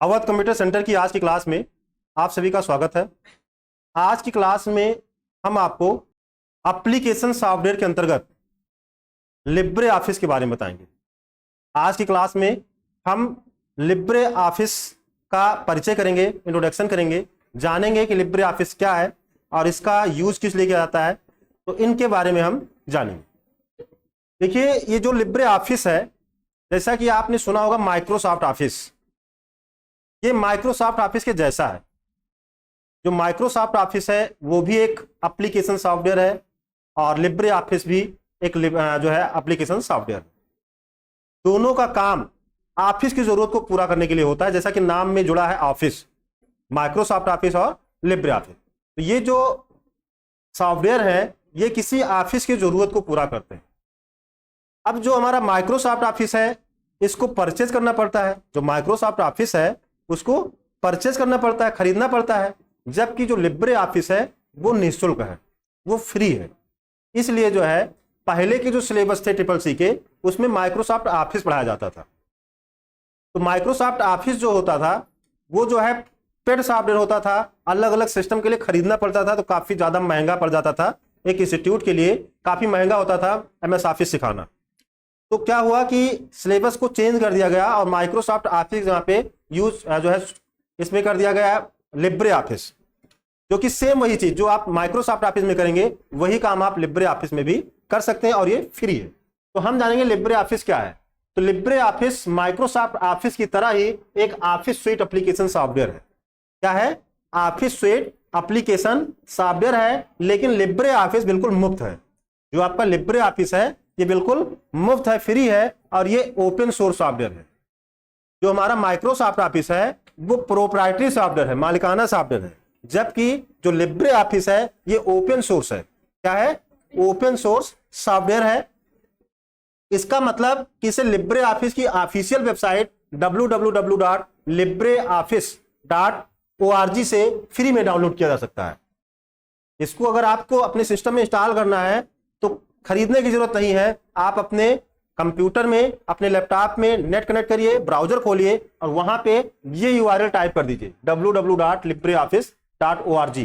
Awadh computer centre की आज की क्लास में आप सभी का स्वागत है। आज की क्लास में हम आपको एप्लीकेशन सॉफ्टवेयर के अंतर्गत लिब्रे ऑफिस के बारे में बताएंगे। आज की क्लास में हम लिब्रे ऑफिस का परिचय करेंगे, इंट्रोडक्शन करेंगे, जानेंगे कि लिब्रे ऑफिस क्या है और इसका यूज किस लिए किया जाता है, तो इनके बारे में हम जानेंगे। देखिए, ये जो लिब्रे ऑफिस है, जैसा कि आपने सुना होगा माइक्रोसॉफ्ट ऑफिस, ये माइक्रोसॉफ्ट ऑफिस के जैसा है। जो माइक्रोसॉफ्ट ऑफिस है वो भी एक एप्लीकेशन सॉफ्टवेयर है और लिब्रे ऑफिस भी एक जो है एप्लीकेशन सॉफ्टवेयर। दोनों का काम ऑफिस की जरूरत को पूरा करने के लिए होता है, जैसा कि नाम में जुड़ा है ऑफिस, माइक्रोसॉफ्ट ऑफिस और लिब्रे ऑफिस। तो ये जो सॉफ्टवेयर है ये किसी ऑफिस की जरूरत को पूरा करते हैं। अब जो हमारा माइक्रोसॉफ्ट ऑफिस है इसको परचेज करना पड़ता है। जो माइक्रोसॉफ्ट ऑफिस है उसको परचेज करना पड़ता है, खरीदना पड़ता है, जबकि जो लिब्रे ऑफिस है वो निःशुल्क है, वो फ्री है। इसलिए जो है पहले के जो सिलेबस थे CCC के, उसमें माइक्रोसॉफ्ट ऑफिस पढ़ाया जाता था। तो माइक्रोसॉफ्ट ऑफिस जो होता था वो जो है पेड सॉफ्टवेयर होता था, अलग अलग सिस्टम के लिए खरीदना पड़ता था, तो काफी ज्यादा महंगा पड़ जाता था। एक इंस्टीट्यूट के लिए काफी महंगा होता था MS ऑफिस सिखाना। तो क्या हुआ कि सिलेबस को चेंज कर दिया गया और माइक्रोसॉफ्ट ऑफिस यहाँ पे यूज जो है इसमें कर दिया गया लिब्रे ऑफिस, जो कि सेम वही चीज जो आप माइक्रोसॉफ्ट ऑफिस में करेंगे वही काम आप लिब्रे ऑफिस में भी कर सकते हैं और ये फ्री है। तो हम जानेंगे लिब्रे ऑफिस क्या है। तो लिब्रे ऑफिस माइक्रोसॉफ्ट ऑफिस की तरह ही एक ऑफिस स्यूट एप्लीकेशन सॉफ्टवेयर है। क्या है? ऑफिस स्यूट एप्लीकेशन सॉफ्टवेयर है, लेकिन लिब्रे ऑफिस बिल्कुल मुफ्त है। जो आपका लिब्रे ऑफिस है ये बिल्कुल मुफ्त है, फ्री है और ये ओपन सोर्स सॉफ्टवेयर है। जो हमारा माइक्रोसॉफ्ट ऑफिस है वो प्रोप्राइटरी सॉफ्टवेयर है, मालिकाना सॉफ्टवेयर है, जबकि जो लिब्रे ऑफिस है ये ओपन सोर्स है। क्या है? ओपन सोर्स सॉफ्टवेयर है। इसका मतलब कि इसे लिब्रे ऑफिस की ऑफिशियल वेबसाइट www.libreoffice.org से फ्री में डाउनलोड किया जा सकता है। इसको अगर आपको अपने सिस्टम में इंस्टॉल करना है तो खरीदने की जरूरत नहीं है। आप अपने कंप्यूटर में, अपने लैपटॉप में नेट कनेक्ट करिए, ब्राउजर खोलिए और वहां पे ये URL टाइप कर दीजिए www.libreoffice.org,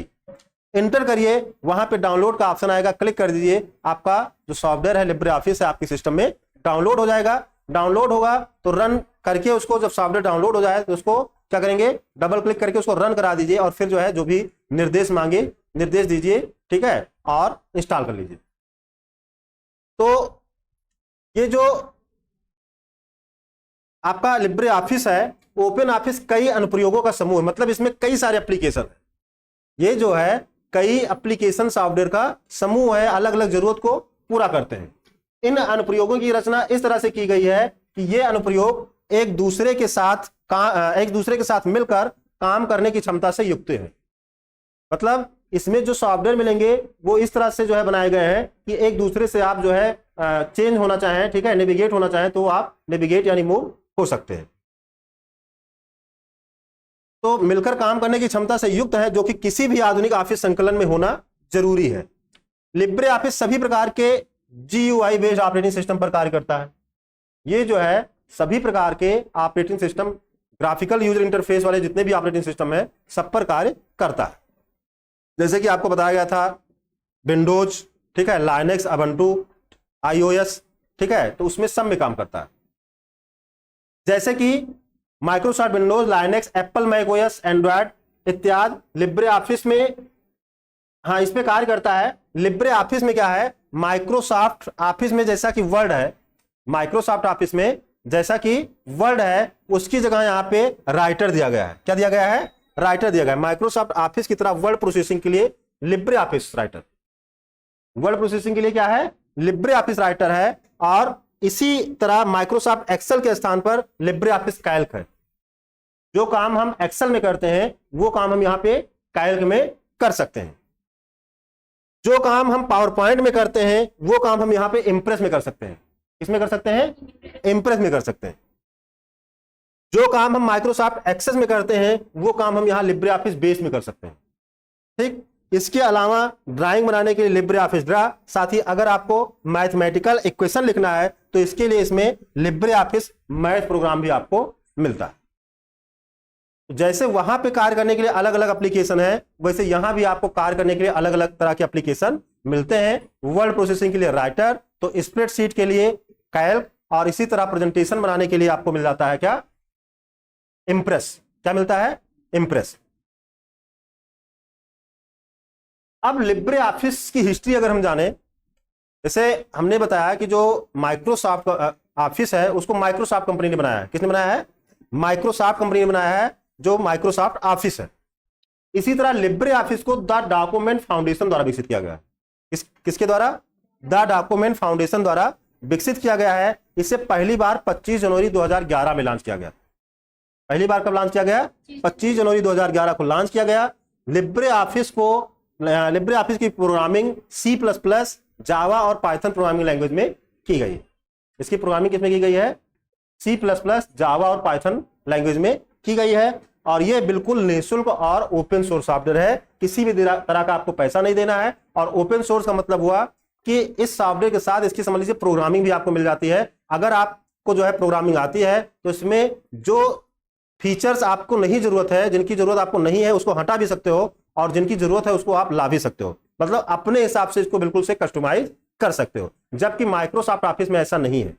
इंटर करिए, वहां पे डाउनलोड का ऑप्शन आएगा, क्लिक कर दीजिए। आपका जो सॉफ्टवेयर है लिब्रे ऑफिस है आपके सिस्टम में डाउनलोड हो जाएगा। डाउनलोड होगा तो रन करके उसको, जब सॉफ्टवेयर डाउनलोड हो जाए तो उसको क्या करेंगे, डबल क्लिक करके उसको रन करा दीजिए और फिर जो है जो भी निर्देश मांगे निर्देश दीजिए, ठीक है, और इंस्टॉल कर लीजिए। तो ये जो आपका लिब्रे ऑफिस है ओपन ऑफिस कई अनुप्रयोगों का समूह है, मतलब इसमें कई सारे एप्लीकेशन है। ये जो है कई एप्लीकेशन सॉफ्टवेयर का समूह है, अलग अलग जरूरत को पूरा करते हैं। इन अनुप्रयोगों की रचना इस तरह से की गई है कि ये अनुप्रयोग एक दूसरे के साथ मिलकर काम करने की क्षमता से युक्त है। मतलब इसमें जो सॉफ्टवेयर मिलेंगे वो इस तरह से जो है बनाए गए हैं कि एक दूसरे से आप जो है चेंज होना चाहें, ठीक है, नेविगेट होना चाहें तो आप नेविगेट यानी मूव हो सकते हैं। तो मिलकर काम करने की क्षमता से युक्त है, जो कि किसी भी आधुनिक ऑफिस संकलन में होना जरूरी है। लिब्रे ऑफिस सभी प्रकार के GUI बेस्ड ऑपरेटिंग सिस्टम पर कार्य करता है। ये जो है सभी प्रकार के operating system, graphical user interface वाले जितने भी ऑपरेटिंग सिस्टम है सब पर कार्य करता है। जैसे कि आपको बताया गया था विंडोज, ठीक है, लाइनेक्स, अबंटू, iOS, ठीक है, तो उसमें सब में काम करता है। जैसे कि Microsoft Windows, Linux, Apple macOS, Android इत्यादि लिब्रे ऑफिस में हाँ इस पे कार्य करता है। लिब्रे ऑफिस में क्या है, माइक्रोसॉफ्ट ऑफिस में जैसा कि वर्ड है, माइक्रोसॉफ्ट ऑफिस में जैसा कि वर्ड है उसकी जगह यहां पे राइटर दिया गया है। क्या दिया गया है? राइटर दिया गया है। माइक्रोसॉफ्ट ऑफिस की तरह वर्ड प्रोसेसिंग के लिए Libre office writer, word processing के लिए क्या है, लिब्रे ऑफिस राइटर है। और इसी तरह माइक्रोसॉफ्ट एक्सेल के स्थान पर लिब्रे ऑफिस कैल्क है। जो काम हम एक्सेल में करते हैं वो काम हम यहां पे कैल्क में कर सकते हैं। जो काम हम पावर पॉइंट में करते हैं वो काम हम यहां पे इंप्रेस में कर सकते हैं। किसमें कर सकते हैं? इंप्रेस में कर सकते हैं। जो काम हम माइक्रोसॉफ्ट एक्सेस में करते हैं वो काम हम यहां लिब्रे ऑफिस बेस में कर सकते हैं। ठीक, इसके अलावा ड्राइंग बनाने के लिए लिब्रे ऑफिस ड्रा, साथ ही अगर आपको मैथमेटिकल इक्वेशन लिखना है तो इसके लिए इसमें लिब्रे ऑफिस मैथ प्रोग्राम भी आपको मिलता है। तो जैसे वहां पे कार्य करने के लिए अलग अलग एप्लीकेशन है, वैसे यहां भी आपको कार्य करने के लिए अलग अलग तरह के एप्लीकेशन मिलते हैं। वर्ड प्रोसेसिंग के लिए राइटर, तो स्प्रेडशीट के लिए कैल्क, और इसी तरह प्रेजेंटेशन बनाने के लिए आपको मिल जाता है क्या, इंप्रेस। क्या मिलता है, इंप्रेस। अब लिब्रे ऑफिस की हिस्ट्री अगर हम जाने, जैसे हमने बताया कि जो माइक्रोसॉफ्ट ऑफिस है उसको माइक्रोसॉफ्ट कंपनी ने बनाया है। किसने बनाया है, माइक्रोसॉफ्ट कंपनी ने बनाया है, जो माइक्रोसॉफ्ट ऑफिस है। इसी तरह लिब्रे ऑफिस को द डॉक्यूमेंट फाउंडेशन द्वारा विकसित किया गया है। किसके द्वारा, द डॉक्यूमेंट फाउंडेशन द्वारा विकसित किया गया है। इसे पहली बार 25 जनवरी 2011 में लॉन्च किया गया। पहली बार कब लॉन्च किया गया, 25 जनवरी 2011 को लॉन्च किया गया। लिब्रे ऑफिस की प्रोग्रामिंग C++, जावा और पाइथन प्रोग्रामिंग लैंग्वेज में की गई। इसकी प्रोग्रामिंग किसमें की गई है, C++, जावा और पाइथन लैंग्वेज में की गई है। और ये बिल्कुल निःशुल्क और ओपन सोर्स सॉफ्टवेयर है, किसी भी तरह का आपको पैसा नहीं देना है। और ओपन सोर्स का मतलब हुआ कि इस सॉफ्टवेयर के साथ इसकी समझ लीजिए प्रोग्रामिंग भी आपको मिल जाती है। अगर आपको जो है प्रोग्रामिंग आती है तो इसमें जो फीचर्स आपको नहीं जरूरत है, जिनकी जरूरत आपको नहीं है, उसको हटा भी सकते हो, और जिनकी जरूरत है उसको आप ला भी सकते हो। मतलब अपने हिसाब से इसको बिल्कुल से कस्टमाइज कर सकते हो। जबकि माइक्रोसॉफ्ट ऑफिस में ऐसा नहीं है।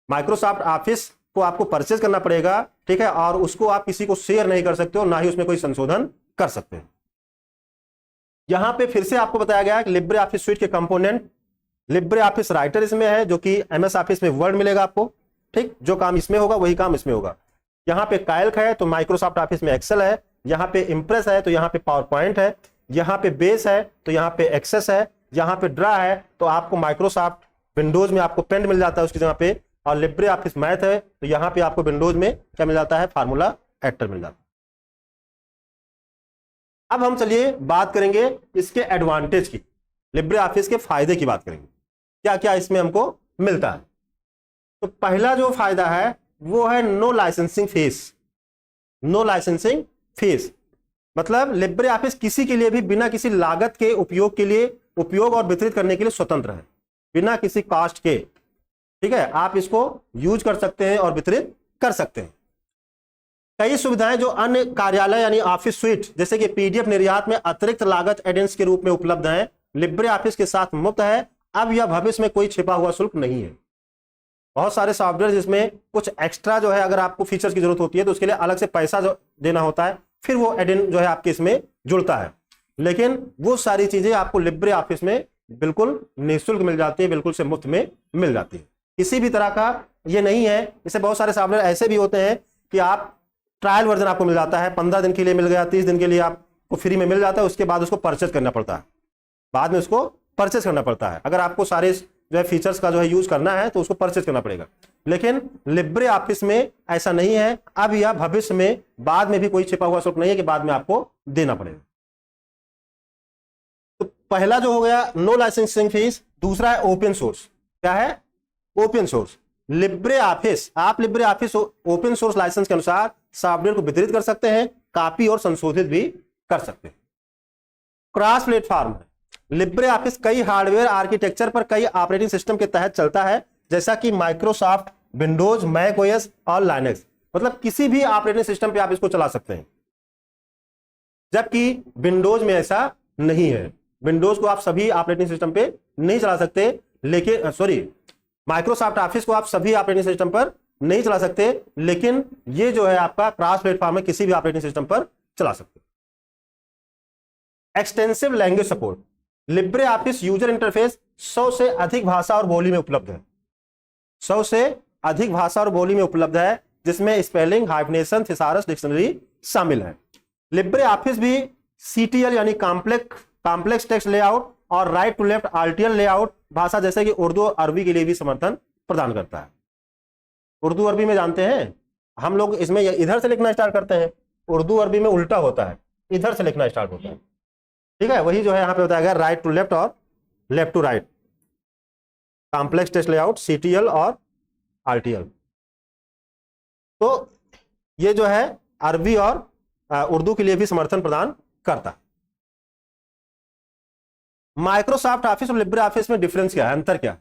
माइक्रोसॉफ्ट ऑफिस को आपको परचेज करना पड़ेगा, ठीक है, और उसको आप किसी को शेयर नहीं कर सकते हो, ना ही उसमें कोई संशोधन कर सकते हो। यहां पे फिर से आपको बताया गया है कि लिब्रे ऑफिस सूट के कंपोनेंट, लिब्रे ऑफिस राइटर इसमें है, जो कि MS ऑफिस में वर्ड मिलेगा आपको, ठीक, जो काम इसमें होगा वही काम इसमें होगा। यहाँ पे कैल्क है तो माइक्रोसॉफ्ट ऑफिस में एक्सेल है, यहाँ पे इंप्रेस है तो यहाँ पे पावर पॉइंट है, यहाँ पे बेस है तो यहाँ पे एक्सेस है, यहाँ पे ड्रा है तो आपको माइक्रोसॉफ्ट विंडोज में आपको पेंट मिल जाता है उसकी जगह पे, और लिब्रे ऑफिस मैथ है तो यहाँ पे आपको विंडोज में क्या मिल जाता है, फार्मूला एडिटर मिल जाता है। अब हम चलिए बात करेंगे इसके एडवांटेज की, लिब्रे ऑफिस के फायदे की बात करेंगे, क्या क्या इसमें हमको मिलता है। तो पहला जो फायदा है वो है no licensing fee. No licensing fee मतलब लिब्रे ऑफिस किसी के लिए भी बिना किसी लागत के उपयोग और वितरित करने के लिए स्वतंत्र है, बिना किसी कॉस्ट के, ठीक है। आप इसको यूज कर सकते हैं और वितरित कर सकते हैं। कई सुविधाएं जो अन्य कार्यालय यानी ऑफिस स्वीट जैसे कि PDF निर्यात में अतिरिक्त लागत एडेंस के रूप में उपलब्ध हैं, लिब्रे ऑफिस के साथ मुफ्त है। अब यह भविष्य में कोई छिपा हुआ शुल्क नहीं है। बहुत सारे सॉफ्टवेयर जिसमें कुछ एक्स्ट्रा जो है अगर आपको फीचर्स की जरूरत होती है तो उसके लिए अलग से पैसा जो देना होता है, फिर वो एडेन जो है आपके इसमें जुड़ता है। लेकिन वो सारी चीजें आपको लिब्रे ऑफिस में बिल्कुल निःशुल्क मिल जाती है, बिल्कुल से मुफ्त में मिल जाती है। किसी भी तरह का ये नहीं है। जैसे बहुत सारे सॉफ्टवेयर ऐसे भी होते हैं कि आप ट्रायल वर्जन आपको मिल जाता है, 15 दिन के लिए मिल गया, 30 दिन के लिए आपको फ्री में मिल जाता है, उसके बाद उसको परचेज करना पड़ता है, बाद में उसको परचेज करना पड़ता है। अगर आपको सारे जो है फीचर्स का जो है यूज करना है तो उसको परचेज करना पड़ेगा। लेकिन लिब्रे ऑफिस में ऐसा नहीं है। अब या भविष्य में बाद में भी कोई छिपा हुआ शुल्क नहीं है कि बाद में आपको देना पड़ेगा। तो पहला जो हो गया नो लाइसेंसिंग फीस। दूसरा है ओपन सोर्स। क्या है? Open source. लिब्रे ऑफिस, आप LibreOffice open source licence के अनुसार सॉफ्टवेयर को वितरित कर सकते हैं, कॉपी और संशोधित भी कर सकते हैं। क्रॉस प्लेटफॉर्म है। लिब्रे ऑफिस कई हार्डवेयर आर्किटेक्चर पर कई ऑपरेटिंग सिस्टम के तहत चलता है, जैसा कि माइक्रोसॉफ्ट विंडोज, मैक ओएस और लाइनक्स। मतलब किसी भी ऑपरेटिंग सिस्टम पे आप इसको चला सकते हैं, जबकि विंडोज में ऐसा नहीं है। विंडोज को आप सभी ऑपरेटिंग सिस्टम पे नहीं चला सकते, लेकिन माइक्रोसॉफ्ट ऑफिस को आप सभी ऑपरेटिंग सिस्टम पर नहीं चला सकते, लेकिन ये जो है आपका क्रॉस प्लेटफॉर्म में किसी भी ऑपरेटिंग सिस्टम पर चला सकते। Extensive language support. Libre office user interface 100 से अधिक भाषा और बोली में उपलब्ध है। 100 से अधिक भाषा और बोली में उपलब्ध है, जिसमें स्पेलिंग, हाइफनेशन, थिसारस डिक्शनरी शामिल है। लिब्रे ऑफिस भी CTL यानी कॉम्प्लेक्स टेक्स्ट लेआउट और right to left RTL layout भाषा जैसे कि उर्दू और अरबी के लिए भी समर्थन प्रदान करता है। उर्दू अरबी में जानते हैं हम लोग इसमें इधर से लिखना स्टार्ट करते हैं, उर्दू अरबी में उल्टा होता है, इधर से लिखना स्टार्ट होता है, ठीक है। वही जो है यहाँ पे बताया गया राइट टू लेफ्ट और left to right, complex text layout CTL और RTL। तो ये जो है अरबी और उर्दू के लिए भी समर्थन प्रदान करता है। माइक्रोसॉफ्ट ऑफिस और लिब्रे ऑफिस में डिफरेंस क्या है, अंतर क्या है?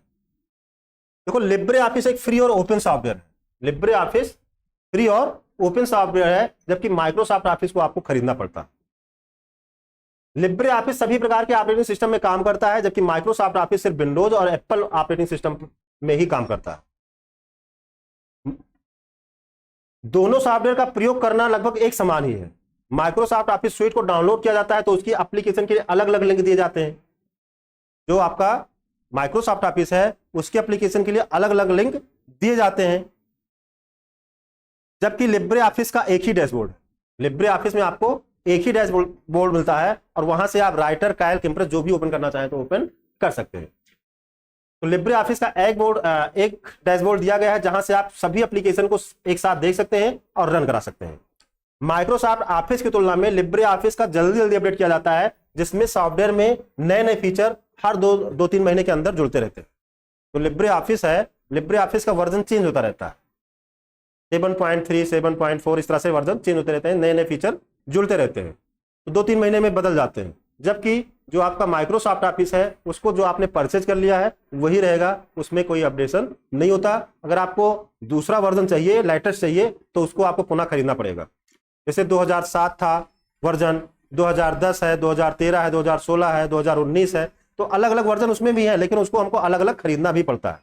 देखो, लिब्रे ऑफिस एक फ्री और ओपन सॉफ्टवेयर है। लिब्रे ऑफिस फ्री और ओपन सॉफ्टवेयर है, जबकि माइक्रोसॉफ्ट ऑफिस को आपको खरीदना पड़ता है। लिब्रे ऑफिस सभी प्रकार के ऑपरेटिंग सिस्टम में काम करता है, जबकि माइक्रोसॉफ्ट ऑफिस सिर्फ विंडोज और एप्पल ऑपरेटिंग सिस्टम में ही काम करता है। दोनों सॉफ्टवेयर का प्रयोग करना लगभग एक समान ही है। माइक्रोसॉफ्ट ऑफिस स्यूट को डाउनलोड किया जाता है तो उसकी एप्लीकेशन के लिए अलग अलग लिंक दिए जाते हैं। जो आपका माइक्रोसॉफ्ट ऑफिस है उसकी एप्लीकेशन के लिए अलग अलग लिंक दिए जाते हैं, जबकि लिब्रे ऑफिस का एक ही डैशबोर्ड। लिब्रे ऑफिस में आपको एक ही डैशबोर्ड मिलता है और वहां से आप राइटर, कैल्क, इंप्रेस जो भी ओपन करना चाहें तो ओपन कर सकते हैं। तो लिब्रे ऑफिस का एक डैशबोर्ड दिया गया है जहां से आप सभी एप्लीकेशन को एक साथ देख सकते हैं और रन करा सकते हैं। माइक्रोसॉफ्ट ऑफिस की तुलना में लिब्रे ऑफिस का जल्दी जल्दी अपडेट किया जाता है, जिसमें सॉफ्टवेयर में नए नए फीचर हर दो तीन महीने के अंदर जुड़ते रहते हैं। तो लिब्रे ऑफिस है, लिब्रे ऑफिस का वर्जन चेंज होता रहता है, 7.3, 7.4 इस तरह से वर्जन चेंज होते रहते हैं, नए नए फीचर जुड़ते रहते हैं, तो 2-3 महीने में बदल जाते हैं। जबकि जो आपका माइक्रोसॉफ्ट ऑफिस है उसको जो आपने परचेज कर लिया है वही रहेगा, उसमें कोई अपडेशन नहीं होता। अगर आपको दूसरा वर्जन चाहिए, लेटेस्ट चाहिए, तो उसको आपको पुनः खरीदना पड़ेगा। जैसे 2007 था वर्जन, 2010 है, 2013 है, 2016 है, 2019 है, तो अलग अलग वर्जन उसमें भी है, लेकिन उसको हमको अलग अलग खरीदना भी पड़ता है।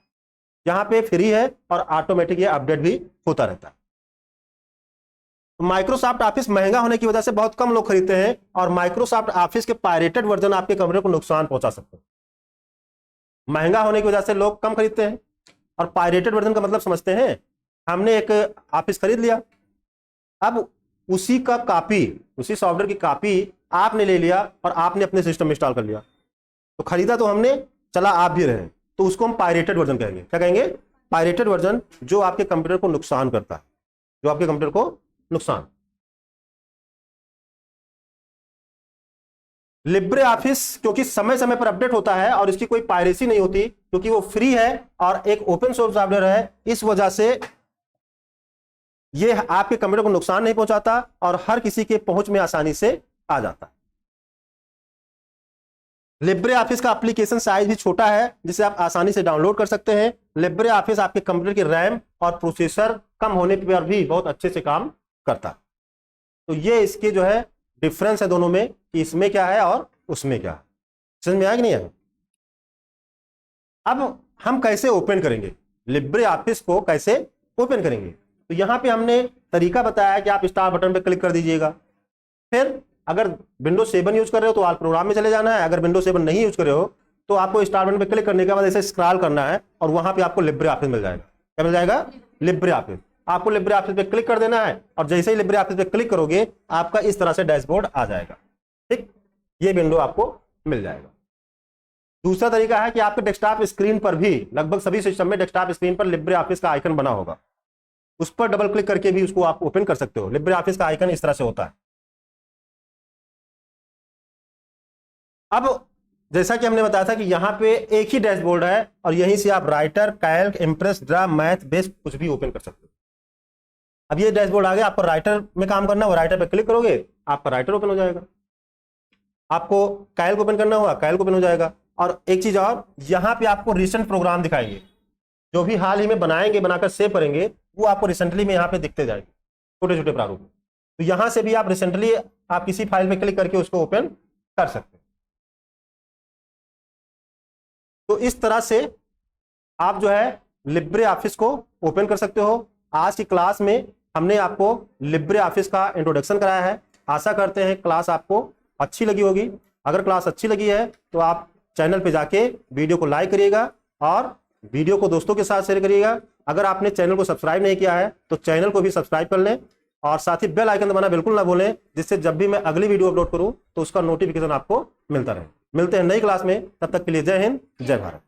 यहाँ पे फ्री है और ऑटोमेटिक ये अपडेट भी होता रहता है। माइक्रोसॉफ्ट ऑफिस महंगा होने की वजह से बहुत कम लोग खरीदते हैं और माइक्रोसॉफ्ट ऑफिस के पायरेटेड वर्जन आपके कमरे को नुकसान पहुंचा सकते हैं। महंगा होने की वजह से लोग कम खरीदते हैं और पायरेटेड वर्जन का मतलब समझते हैं, हमने एक ऑफिस खरीद लिया, अब उसी का कॉपी, उसी सॉफ्टवेयर की कॉपी आपने ले लिया और आपने अपने सिस्टम में इंस्टॉल कर लिया, तो खरीदा तो हमने, चला आप भी रहे, तो उसको हम पायरेटेड वर्जन कहेंगे। क्या कहेंगे? पायरेटेड वर्जन, जो आपके कंप्यूटर को नुकसान करता है, जो आपके कंप्यूटर को नुकसान। लिब्रे ऑफिस क्योंकि समय समय पर अपडेट होता है और इसकी कोई पायरेसी नहीं होती, क्योंकि वो फ्री है और एक ओपन सोर्स सॉफ्टवेयर है, इस वजह से ये आपके कंप्यूटर को नुकसान नहीं पहुंचाता और हर किसी के पहुंच में आसानी से आ जाता है। लिब्रे ऑफिस का एप्लीकेशन साइज भी छोटा है, जिसे आप आसानी से डाउनलोड कर सकते हैं। लिब्रे ऑफिस आपके कंप्यूटर की रैम और प्रोसेसर कम होने पर भी बहुत अच्छे से काम करता है। तो ये इसके जो है डिफरेंस है दोनों में, कि इसमें क्या है और उसमें क्या है। समझ में आया कि नहीं आया? अब हम कैसे ओपन करेंगे, लिब्रे ऑफिस को कैसे ओपन करेंगे? तो यहां पे हमने तरीका बताया कि आप स्टार बटन पे क्लिक कर दीजिएगा। फिर अगर विंडोज 7 यूज कर रहे हो तो आप प्रोग्राम में चले जाना है, अगर विंडोज 7 नहीं यूज कर रहे हो तो आपको स्टार बटन पे क्लिक करने के बाद ऐसे स्क्रॉल करना है और वहां पे आपको लिब्रे ऑफिस मिल जाएगा। क्या मिल जाएगा? Libre office. आपको लिब्रे ऑफिस पे क्लिक कर देना है और जैसे ही लिब्रे ऑफिस पे क्लिक करोगे आपका इस तरह से डैशबोर्ड आ जाएगा। ठीक, ये विंडो आपको मिल जाएगा। दूसरा तरीका है कि आपके डेस्कटॉप स्क्रीन पर भी, लगभग सभी सिस्टम में डेस्कटॉप स्क्रीन पर लिब्रे ऑफिस का आइकन बना होगा, उस पर डबल क्लिक करके भी उसको आप ओपन कर सकते हो। लिब्रे ऑफिस का आइकन इस तरह से होता है। अब जैसा कि हमने बताया था कि यहां पे एक ही डैशबोर्ड है और यहीं से आप writer, Calc, Impress, draw, math, base कुछ भी ओपन कर सकते हो। अब ये डैशबोर्ड आ गया, आपको राइटर में काम करना हो, राइटर पे क्लिक करोगे आपका राइटर ओपन हो जाएगा। आपको कैल्क ओपन करना होगा, कैल्क ओपन हो जाएगा। और एक चीज और, यहां पे आपको रिसेंट प्रोग्राम दिखाएंगे, जो भी हाल ही में बनाएंगे, बनाकर सेव करेंगे, वो आपको रिसेंटली में यहाँ पे दिखते जाएंगे, छोटे छोटे प्रारूप में। तो यहां से भी आप रिसेंटली आप किसी फाइल पे क्लिक करके उसको ओपन कर सकते हैं। तो इस तरह से आप जो है लिब्रे ऑफिस को ओपन कर सकते हो। आज की क्लास में हमने आपको लिब्रे ऑफिस का इंट्रोडक्शन कराया है। आशा करते हैं क्लास आपको अच्छी लगी होगी। अगर क्लास अच्छी लगी है तो आप चैनल पे जाके वीडियो को लाइक करिएगा और वीडियो को दोस्तों के साथ शेयर करिएगा। अगर आपने चैनल को सब्सक्राइब नहीं किया है तो चैनल को भी सब्सक्राइब कर लें और साथ ही बेल आइकन दबाना बिल्कुल ना भूलें, जिससे जब भी मैं अगली वीडियो अपलोड करूं तो उसका नोटिफिकेशन आपको मिलता रहे। मिलते हैं नई क्लास में, तब तक के लिए जय हिंद, जय भारत।